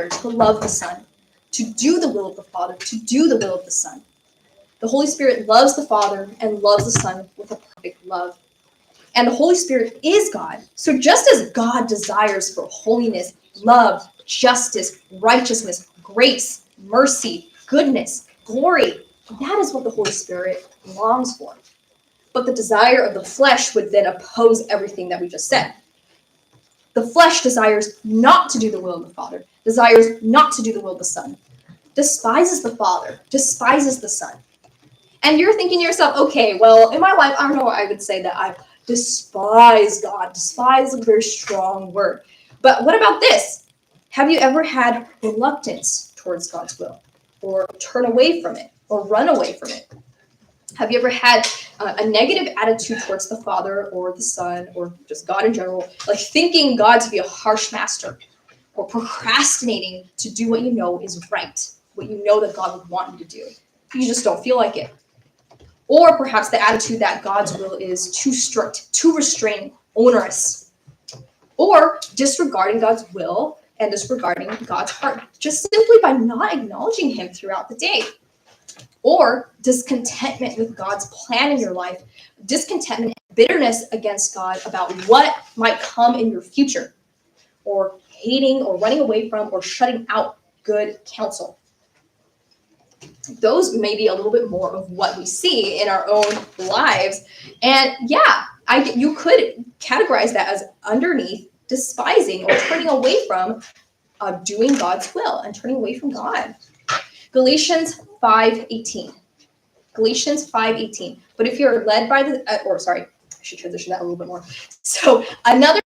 to love the Son, to do the will of the Father, to do the will of the Son. The Holy Spirit loves the Father and loves the Son with a perfect love. And the Holy Spirit is God. So just as God desires for holiness, love, justice, righteousness, grace, mercy, goodness, glory, that is what the Holy Spirit longs for. But the desire of the flesh would then oppose everything that we just said. The flesh desires not to do the will of the Father, desires not to do the will of the Son, despises the Father, despises the Son. And you're thinking to yourself, okay, well, in my life, I don't know, I would say that I despise God. Despise is a very strong word. But what about this? Have you ever had reluctance towards God's will? Or turn away from it? Or run away from it? Have you ever had a negative attitude towards the Father or the Son or just God in general? Like thinking God to be a harsh master, or procrastinating to do what you know is right, what you know that God would want you to do. You just don't feel like it. Or perhaps the attitude that God's will is too strict, too restraining, onerous. Or disregarding God's will and disregarding God's heart, just simply by not acknowledging him throughout the day. Or discontentment with God's plan in your life, discontentment and bitterness against God about what might come in your future, or hating or running away from or shutting out good counsel. Those may be a little bit more of what we see in our own lives. And yeah, you could categorize that as underneath despising or turning away from doing God's will and turning away from God. Galatians 5:18. Galatians 5:18. But if you're led by I should transition that a little bit more. So another